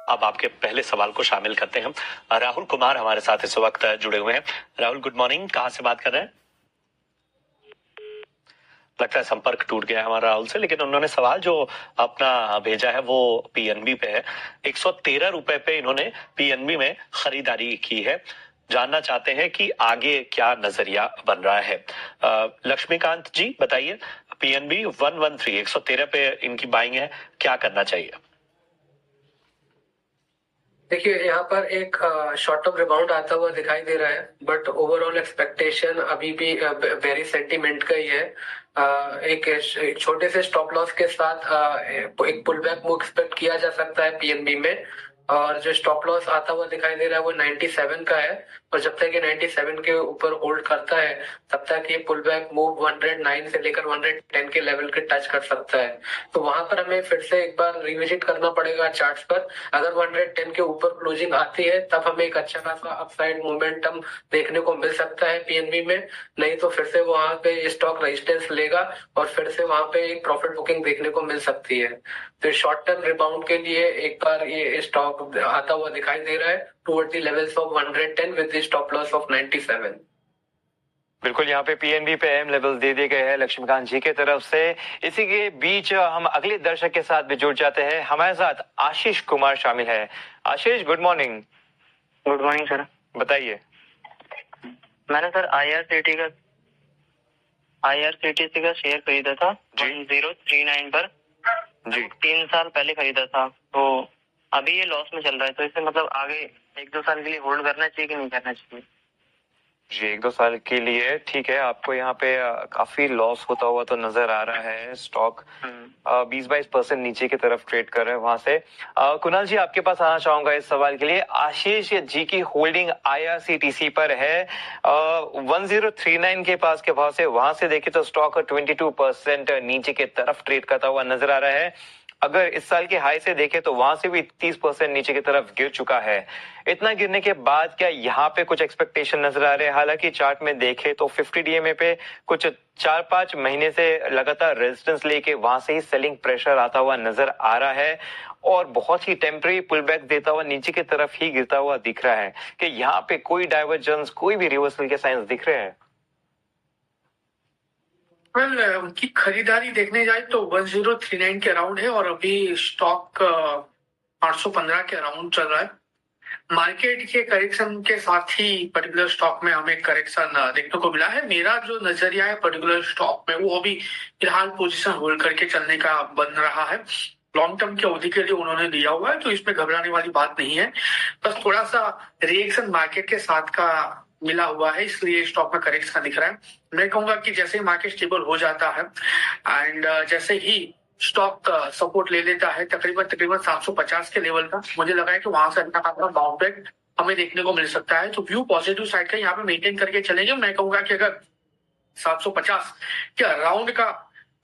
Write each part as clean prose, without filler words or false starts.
अब आपके पहले सवाल को शामिल करते हैं। राहुल कुमार हमारे साथ इस वक्त जुड़े हुए हैं। राहुल, गुड मॉर्निंग, कहाँ से बात कर रहे हैं? लगता है संपर्क टूट गया है हमारा राहुल से, लेकिन उन्होंने सवाल जो अपना भेजा है वो पीएनबी पे है। 113 रुपए पे इन्होंने पीएनबी में खरीदारी की है। जानना चाहते हैं कि आगे क्या नजरिया बन रहा है। लक्ष्मीकांत जी बताइए, पीएनबी 113 113 पे इनकी बाइंग है, क्या करना चाहिए? देखिए, यहाँ पर एक शॉर्ट टर्म रिबाउंड आता हुआ दिखाई दे रहा है, बट ओवरऑल एक्सपेक्टेशन अभी भी वेरी सेंटीमेंट का ही है। एक छोटे से स्टॉप लॉस के साथ एक पुल बैक मूव एक्सपेक्ट किया जा सकता है पीएनबी में। और जो स्टॉप लॉस आता हुआ दिखाई दे रहा है वो 97 का है, और जब तक ये 97 के ऊपर होल्ड करता है तब तक ये पुल बैक मूव 109 से लेकर 110 के लेवल के टच कर सकता है। तो वहां पर हमें फिर से एक बार रिविजिट करना पड़ेगा चार्ट्स पर। अगर 110 के ऊपर क्लोजिंग आती है तब हमें एक अच्छा खासा अपसाइड मोमेंटम देखने को मिल सकता है पीएनबी में। नहीं तो फिर से वहां पे स्टॉक रेजिस्टेंस लेगा और फिर से वहां पे एक प्रॉफिट बुकिंग देखने को मिल सकती है। तो शॉर्ट टर्म रिबाउंड के लिए एक बार ये स्टॉक आता हुआ दिखाई दे रहा है toward the levels of 110 with the stop loss of 97। बिल्कुल, यहाँ पे पीएनबी पे अहम लेवल दे दिए गए हैं लक्ष्मीकांत जी के तरफ से। इसी के बीच हम अगले दर्शक के साथ भी जुड़ जाते हैं। हमारे साथ आशीष कुमार शामिल है। Ashish, good morning. Good morning sir. बताइए। मैंने सर आईआरसीटीसी का शेयर खरीदा था 1039 पर जी, 3 साल पहले खरीदा था। तो अभी ये लॉस में चल रहा है, तो इसे मतलब आगे 1-2 साल के लिए होल्ड करना चाहिए कि नहीं करना चाहिए? जी, 1-2 साल के लिए ठीक है। आपको यहाँ पे काफी लॉस होता हुआ तो नजर आ रहा है। स्टॉक 20-22% नीचे की तरफ ट्रेड कर रहे हैं वहां से। कुणाल जी, आपके पास आना चाहूंगा इस सवाल के लिए। आशीष जी की होल्डिंग आईआरसीटीसी पर है 1039 के पास के भाव से। वहां से देखे तो स्टॉक 22% नीचे की तरफ ट्रेड करता हुआ नजर आ रहा है। अगर इस साल के हाई से देखें तो वहां से भी 30% नीचे की तरफ गिर चुका है। इतना गिरने के बाद क्या यहाँ पे कुछ एक्सपेक्टेशन नजर आ रहे हैं? हालांकि चार्ट में देखें तो 50 डीएमए पे कुछ 4-5 महीने से लगातार रेजिस्टेंस लेके वहां से ही सेलिंग प्रेशर आता हुआ नजर आ रहा है और बहुत ही टेम्पररी पुल बैक देता हुआ नीचे की तरफ ही गिरता हुआ दिख रहा है। कि यहाँ पे कोई डाइवर्जेंस, कोई भी रिवर्सल के साइंस दिख रहे हैं? उनकी खरीदारी देखने जाए तो 1039 के अराउंड है और अभी स्टॉक 815 के अराउंड चल रहा है। मार्केट के करेक्शन के साथ ही पर्टिकुलर स्टॉक में हमें करेक्शन देखने को मिला है। मेरा जो नजरिया है पर्टिकुलर स्टॉक में वो अभी फिलहाल पोजीशन होल्ड करके चलने का बन रहा है। लॉन्ग टर्म की अवधि के लिए उन्होंने दिया हुआ है, तो इसमें घबराने वाली बात नहीं है। बस थोड़ा सा रिएक्शन मार्केट के साथ का मिला हुआ है, इसलिए स्टॉक में करेक्शन दिख रहा है। मैं कहूंगा कि जैसे ही मार्केट स्टेबल हो जाता है एंड जैसे ही स्टॉक सपोर्ट ले लेता है तकरीबन 750 के लेवल का, मुझे लगा है कि वहां से अच्छा खासा बाउंस बैक हमें देखने को मिल सकता है। तो व्यू पॉजिटिव साइड का यहाँ पे मेंटेन करके चलेंगे। मैं कहूंगा कि अगर 750 के अराउंड का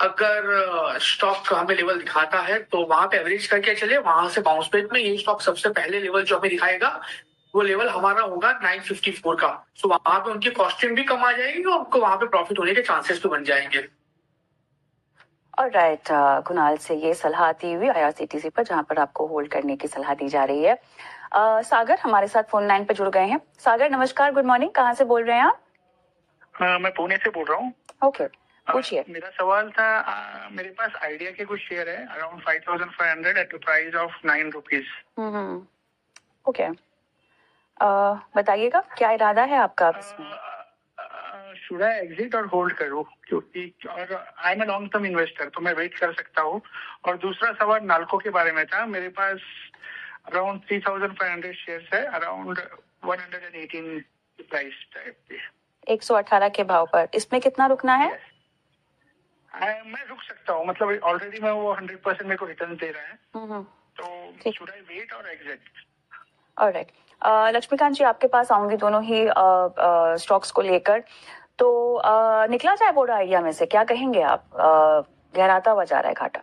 अगर स्टॉक हमें लेवल दिखाता है तो वहां पे एवरेज करके चले। वहां से बाउंस बैक में ये स्टॉक सबसे पहले लेवल जो हमें दिखाएगा वो लेवल हमारा होगा 954 का। सो वहां पे उनकी कॉस्टिंग भी कम आ जाएगी और उनको वहां पे प्रॉफिट होने के चांसेस भी बन जाएंगे। ऑलराइट, कुणाल से ये सलाह दी हुई आईआरसीटीसी पर, जहां पर आपको होल्ड करने की सलाह दी जा रही है। सागर हमारे साथ फोन लाइन पे जुड़ गए हैं। सागर, नमस्कार, गुड मॉर्निंग, कहाँ से बोल रहे हैं आप? मैं पुणे से बोल रहा हूँ। ओके, पूछिए। मेरा सवाल था, मेरे पास आइडिया के कुछ शेयर है around 5500 at the price of 9 rupees. Okay, बताइएगा क्या इरादा है आपका इसमें? शुड आई एग्जिट और होल्ड करूं? क्योंकि और I am a long term investor, तो मैं वेट कर सकता हूँ। और दूसरा सवाल नाल्को के बारे में था। मेरे पास अराउंड 3500 शेयर्स है, अराउंड 118 प्राइस टाइप के, 118 के भाव पर। इसमें कितना रुकना है? मैं रुक सकता हूँ, मतलब ऑलरेडी मैं वो 100% मेरे को रिटर्न दे रहा है। तो शुड आई वेट और एग्जिट? ऑलराइट, लक्ष्मीकांत जी आपके पास आऊंगी दोनों ही स्टॉक्स को लेकर। तो निकला जाए बोडा आइडिया में से, क्या कहेंगे आप? गहराता हुआ जा रहा है घाटा।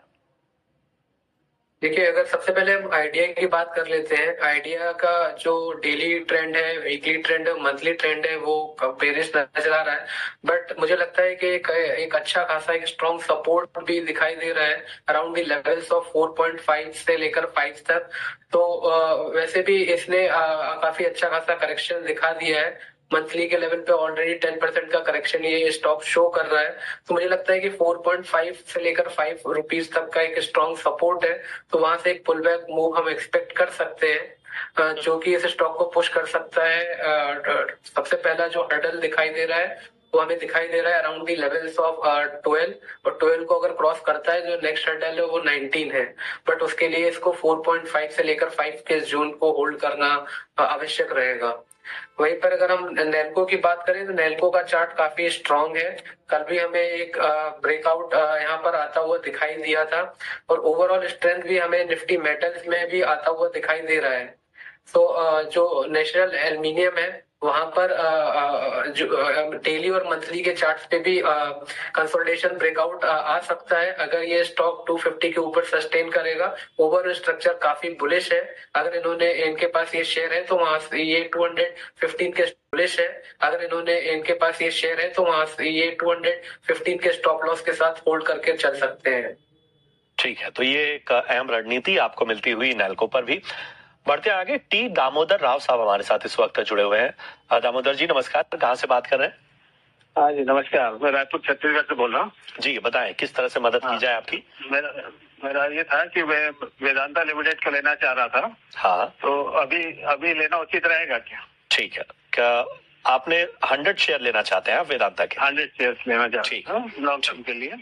देखिए, अगर सबसे पहले हम आइडिया की बात कर लेते हैं। आइडिया का जो डेली ट्रेंड है, वीकली ट्रेंड है, मंथली ट्रेंड है, वो बेरिश नजर आ रहा है। बट मुझे लगता है कि एक अच्छा खासा एक स्ट्रॉन्ग सपोर्ट भी दिखाई दे रहा है अराउंड द लेवल्स ऑफ 4.5 से लेकर 5 तक। तो वैसे भी इसने काफी अच्छा खासा करेक्शन दिखा दिया है। मंथली के लेवल पे ऑलरेडी 10% का करेक्शन ये स्टॉक शो कर रहा है। तो मुझे लगता है कि 4.5 से लेकर 5 रुपीज तक का एक स्ट्रॉन्ग सपोर्ट है। तो वहां से एक पुल बैक मूव हम एक्सपेक्ट कर सकते हैं, जो कि इस स्टॉक को पुश कर सकता है। सबसे पहला जो हर्डल दिखाई दे रहा है वो हमें दिखाई दे रहा है अराउंड दी लेवल्स ऑफ 12, और 12 को अगर क्रॉस करता है जो नेक्स्ट हर्डल है वो 19 है। बट उसके लिए इसको 4.5 से लेकर 5 के जोन को होल्ड करना आवश्यक रहेगा। वहीं पर अगर हम नेल्को की बात करें तो नेल्को का चार्ट काफी स्ट्रांग है। कल भी हमें एक ब्रेकआउट यहाँ पर आता हुआ दिखाई दिया था, और ओवरऑल स्ट्रेंथ भी हमें निफ्टी मेटल्स में भी आता हुआ दिखाई दे रहा है। तो जो नेशनल एल्यूमिनियम है वहां पर जो डेली और मंथली के चार्ट्स पे भी कंसोलिडेशन ब्रेकआउट आ सकता है अगर ये स्टॉक 250 के ऊपर सस्टेन करेगा। ओवरऑल स्ट्रक्चर काफी बुलिश है। अगर इनके पास ये शेयर है तो वहां से ये 215 के बुलिश है। अगर इनके पास ये शेयर है तो वहां से ये 215 के स्टॉप लॉस के साथ होल्ड करके चल सकते हैं। ठीक है, तो ये एक अहम रणनीति आपको मिलती हुई नेल्को पर भी। बढ़ते आगे, टी दामोदर राव साहब हमारे साथ इस वक्त जुड़े हुए हैं। दामोदर जी नमस्कार, कहाँ से बात कर रहे हैं? हाँ जी नमस्कार, मैं रायपुर छत्तीसगढ़ से बोल रहा हूँ। जी बताएं, किस तरह से मदद की जाए आपकी? मेरा ये था कि मैं वेदांता लिमिटेड का लेना चाह रहा था। हाँ, तो अभी लेना उचित रहेगा क्या? ठीक है, क्या आपने 100 शेयर लेना चाहते हैं आप वेदांता के? 100 शेयर लेना चाहता ठीक हूँ लॉन्ग टर्म के लिए।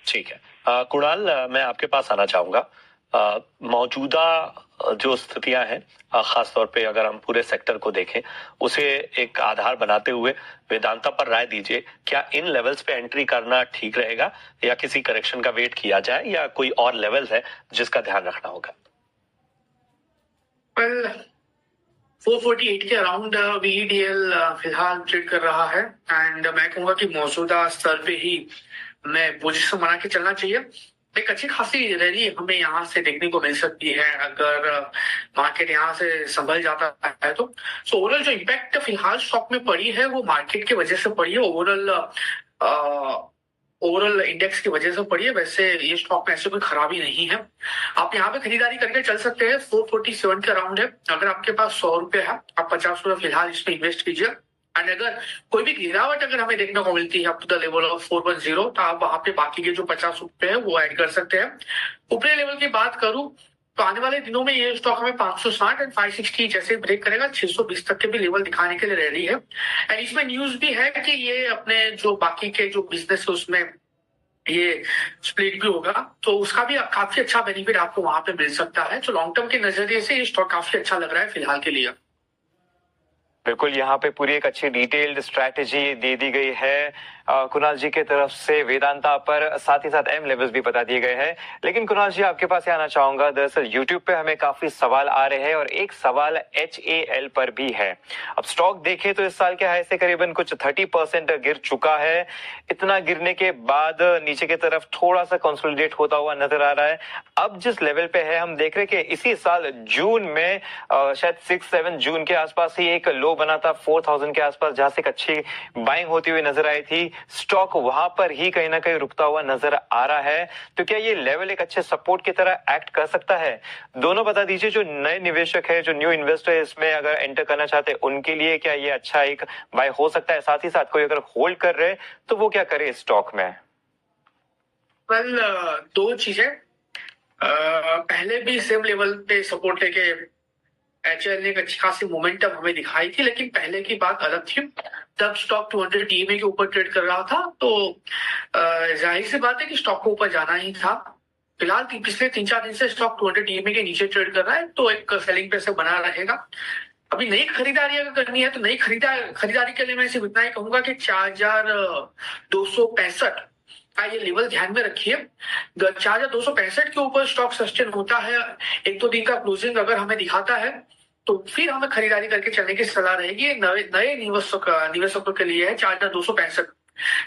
ठीक है, कुणाल मैं आपके पास आना चाहूंगा। मौजूदा जो स्थितियां हैं, खासतौर पे अगर हम पूरे सेक्टर को देखें, उसे एक आधार बनाते हुए वेदांता पर राय दीजिए। क्या इन लेवल्स पे एंट्री करना ठीक रहेगा या किसी करेक्शन का वेट किया जाए, या कोई और लेवल है जिसका ध्यान रखना होगा? 448 के अराउंड VEDL फिलहाल ट्रेड कर रहा है, एंड मैं कहूंगा कि मौजूदा स्तर पे ही मैं पोजीशन बना के चलना चाहिए। एक अच्छी खासी रैली हमें यहाँ से देखने को मिल सकती है अगर मार्केट यहाँ से संभल जाता है तो। सो ओवरऑल जो इम्पैक्ट फिलहाल स्टॉक में पड़ी है वो मार्केट की वजह से पड़ी है, ओवरऑल इंडेक्स की वजह से पड़ी है। वैसे ये स्टॉक में ऐसे कोई खराबी नहीं है, आप यहाँ पे खरीदारी करके चल सकते हैं। 447 के अराउंड है। अगर आपके पास 100 रुपए है, आप 50 रुपए फिलहाल इसमें इन्वेस्ट कीजिए, एंड अगर कोई भी गिरावट अगर हमें देखने को मिलती है up to the level of 410 तो आप वहां पे बाकी के जो 50 रुपए है वो ऐड कर सकते हैं। ऊपरी लेवल की बात करूं तो आने वाले दिनों में ये स्टॉक हमें 560 एंड 560 जैसे ब्रेक करेगा, 620 तक के भी लेवल दिखाने के लिए रेडी है। एंड इसमें न्यूज भी है कि ये अपने जो बाकी के जो बिजनेस है उसमें ये स्प्लिट भी होगा, तो उसका भी काफी अच्छा बेनिफिट आपको वहां पे मिल सकता है। तो लॉन्ग टर्म के नजरिए से ये स्टॉक काफी अच्छा लग रहा है फिलहाल के लिए। बिल्कुल, यहाँ पे पूरी एक अच्छी डिटेल्ड स्ट्रैटेजी दे दी गई है कुणाल जी के तरफ से वेदांता पर, साथ ही साथ एम लेवल्स भी बता दिए गए हैं। लेकिन कुणाल जी आपके पास आना चाहूंगा, दरअसल यूट्यूब पे हमें काफी सवाल आ रहे हैं और एक सवाल HAL पर भी है। अब स्टॉक देखें तो इस साल के हाई से करीबन कुछ 30% गिर चुका है। इतना गिरने के बाद नीचे की तरफ थोड़ा सा कंसोलिडेट होता हुआ नजर आ रहा है। अब जिस लेवल पे है हम देख रहे हैं कि इसी साल जून में शायद 6-7 जून के आसपास ही एक लो बना था 4000 के आसपास, जहां से एक अच्छी बाइंग होती हुई नजर आई थी। स्टॉक वहां पर ही कहीं ना कहीं रुकता हुआ नजर आ रहा है, तो क्या ये लेवल एक अच्छे सपोर्ट की तरह एक्ट कर सकता है? दोनों बता दीजिए, जो नए निवेशक है, जो न्यू इन्वेस्टर है, इसमें अगर एंटर करना चाहते हैं उनके लिए क्या ये अच्छा एक बाय हो सकता है? साथ ही साथ कोई अगर होल्ड कर रहे तो वो क्या करे स्टॉक में? वेल, दो चीजें, पहले भी सेम लेवल पे सपोर्ट लेके HAL ने एक अच्छी खासी मोमेंटम हमें दिखाई थी, लेकिन पहले की बात अलग थी। तब स्टॉक 200 DMA के ऊपर ट्रेड कर रहा था, तो जाहिर सी बात है कि स्टॉक को ऊपर जाना ही था। फिलहाल पिछले 3-4 दिन से स्टॉक 200 DMA के नीचे ट्रेड कर रहा है, तो एक सेलिंग प्रेशर बना रहेगा। अभी नई खरीदारी अगर करनी है तो नई खरीदारी के लिए मैं सिर्फ इतना ही कहूंगा कि 4265 का ये लेवल ध्यान में रखिए। 4265 के ऊपर स्टॉक सस्टेन होता है, 1-2 दिन का क्लोजिंग अगर हमें दिखाता है तो फिर हमें खरीदारी करके चलने की सलाह रहेगी। नए निवेशकों के लिए है 4265।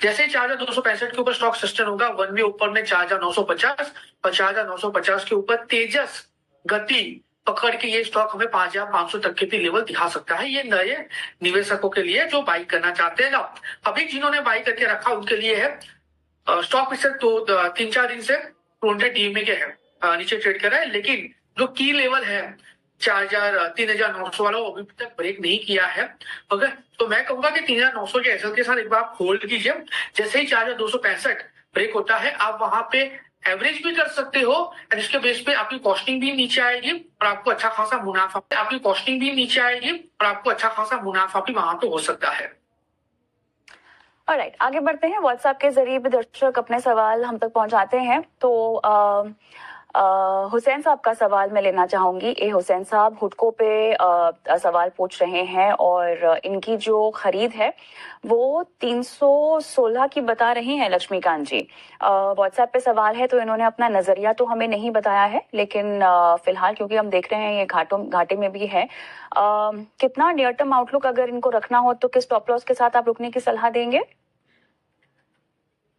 जैसे 4265 के ऊपर स्टॉक सस्टेन होगा, वन वे ऊपर में 4950 और 4950 के ऊपर तेजस गति पकड़ के ये स्टॉक हमें 5,500 तक के भी लेवल दिखा सकता है। ये नए निवेशकों के लिए जो बाई करना चाहते हैं। अभी जिन्होंने बाई करके रखा उनके लिए है। स्टॉक पिछले 3-4 दिन से 200 DMA के है, नीचे ट्रेड कर रहा है, लेकिन जो की लेवल है 3,900 वाला वो अभी तक ब्रेक नहीं किया है। ओके, तो मैं कहूंगा कि 3,900 के एसएल के साथ एक बार होल्ड कीजिए। जैसे ही 4,265 ब्रेक होता है आप वहां पे एवरेज भी कर सकते हो, और इसके बेस पे आपकी कॉस्टिंग भी नीचे आएगी और आपको अच्छा खासा मुनाफा भी वहां पे हो सकता है। ऑलराइट, आगे बढ़ते हैं। व्हाट्सएप के जरिए भी दर्शक अपने सवाल हम तक पहुंचाते हैं। तो हुसैन साहब का सवाल मैं लेना चाहूंगी। हुसैन साहब हुडको पे सवाल पूछ रहे हैं और इनकी जो खरीद है वो 316 की बता रही हैं लक्ष्मीकांत जी। व्हाट्सएप पे सवाल है तो इन्होंने अपना नजरिया तो हमें नहीं बताया है, लेकिन फिलहाल क्योंकि हम देख रहे हैं ये घाटे में भी है। कितना नियर टर्म आउटलुक अगर इनको रखना हो तो किस स्टॉप लॉस के साथ आप रुकने की सलाह देंगे?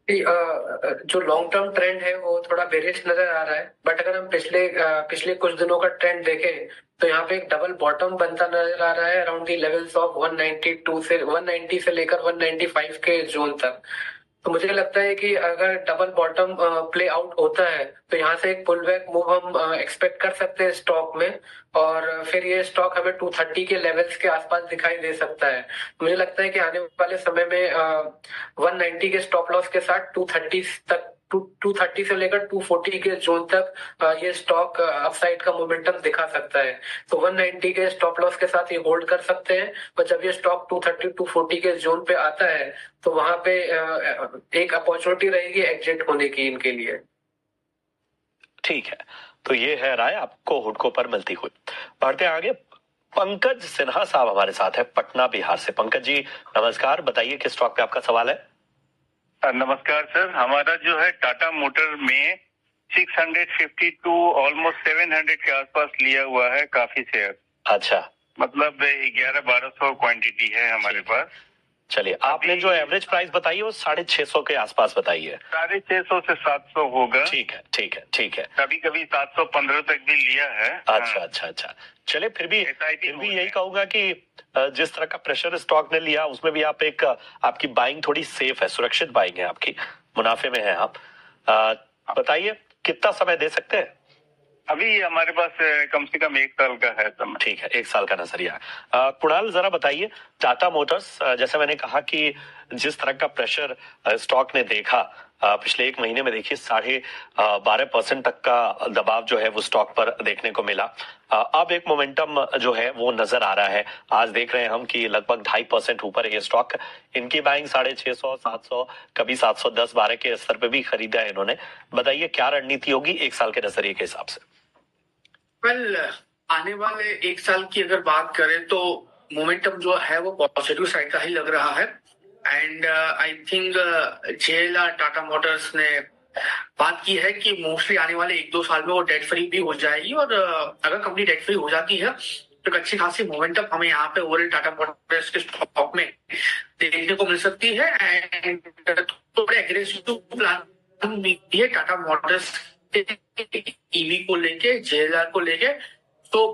जो लॉन्ग टर्म ट्रेंड है वो थोड़ा बेरिश नजर आ रहा है, बट अगर हम पिछले कुछ दिनों का ट्रेंड देखें तो यहाँ पे एक डबल बॉटम बनता नजर आ रहा है अराउंड दी लेवल्स ऑफ 190 से लेकर 195 के जोन तक। तो मुझे लगता है कि अगर डबल बॉटम प्ले आउट होता है तो यहाँ से एक पुल बैक मूव हम एक्सपेक्ट कर सकते हैं स्टॉक में, और फिर ये स्टॉक हमें 230 के लेवल्स के आसपास दिखाई दे सकता है। मुझे लगता है कि आने वाले समय में 190 के स्टॉप लॉस के साथ 230 से लेकर 240 के जोन तक ये स्टॉक अपसाइड का मोमेंटम दिखा सकता है। तो 190 के स्टॉप लॉस के साथ ये होल्ड कर सकते हैं, पर जब ये स्टॉक 230-240 के जोन पे आता है तो वहां पे एक अपॉर्चुनिटी रहेगी एग्जिट होने की इनके लिए। ठीक है, तो ये है राय आपको हुडको पर मिलती हुई। बढ़ते आगे, पंकज सिन्हा साहब हमारे साथ है पटना बिहार से। पंकज जी नमस्कार, बताइए किस स्टॉक पे आपका सवाल है? नमस्कार सर, हमारा जो है टाटा मोटर में 652 ऑलमोस्ट 700 के आसपास लिया हुआ है काफी शेयर। अच्छा, मतलब 1100-1200 क्वांटिटी है हमारे पास। चलिए, आपने जो एवरेज प्राइस बताई है वो 650 के आसपास बताई है। 650 से 700 होगा। ठीक है। कभी कभी 715 तक भी लिया है। अच्छा। चले, फिर भी यही कहूंगा कि जिस तरह का प्रेशर स्टॉक ने लिया उसमें भी आप आपकी बाइंग थोड़ी सेफ है, सुरक्षित बाइंग है आपकी, मुनाफे में है आप। बताइए कितना समय दे सकते हैं? अभी हमारे पास कम से कम 1 साल का है समय। ठीक है, 1 साल का नजरिया। कुणाल जरा बताइए, टाटा मोटर्स, जैसे मैंने कहा कि जिस तरह का प्रेशर स्टॉक ने देखा पिछले 1 महीने में, देखिए 12.5% तक का दबाव जो है वो स्टॉक पर देखने को मिला। अब एक मोमेंटम जो है वो नजर आ रहा है। आज देख रहे हैं हम कि लगभग 2.5% ऊपर है ये स्टॉक। इनकी बाइंग 650, 700, कभी 710-12 के स्तर पे भी खरीदा है इन्होंने। बताइए क्या रणनीति होगी 1 साल के नजरिए के हिसाब से? आने वाले 1 साल की अगर बात करें तो मोमेंटम जो है वो पॉजिटिव साइड का ही लग रहा है। And I think JLR Tata Motors ने बात की है कि मोस्टली आने वाले 1-2 साल में वो डेट फ्री भी हो जाएगी, और अगर कंपनी डेट फ्री हो जाती है तो अच्छी खासी मोमेंटम हमें यहाँ पे ओवरऑल टाटा मोटर्स के स्टॉक में देखने को मिल सकती है। एंड थोड़े एग्रेसिव प्लान भी है टाटा मोटर्स ईवी को लेके, JLR को लेके। तो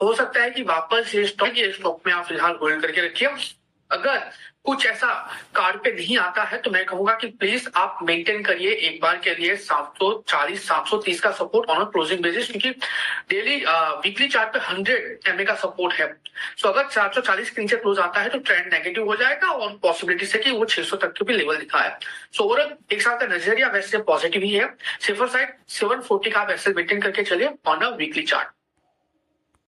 हो सकता है कि वापस ये स्टॉक में आप फिलहाल होल्ड करके रखिए। अगर कुछ ऐसा कार्ड पे नहीं आता है तो मैं कहूंगा कि प्लीज आप मेंटेन करिए एक बार के लिए 740-730 का सपोर्ट ऑन क्लोजिंग बेसिस, क्योंकि डेली वीकली चार्ट पे 100 MA का सपोर्ट है। सो अगर 440 के नीचे क्लोज आता है तो ट्रेंड नेगेटिव हो जाएगा और पॉसिबिलिटी है कि वो 600 तक के भी लेवल दिखा है। सो ओवरऑल 1 साल का नजरिया वैसे पॉजिटिव ही है। सेफर साइड 740 का आप ऐसे मेंटेन करके चलिए ऑन अ वीकली चार्ट।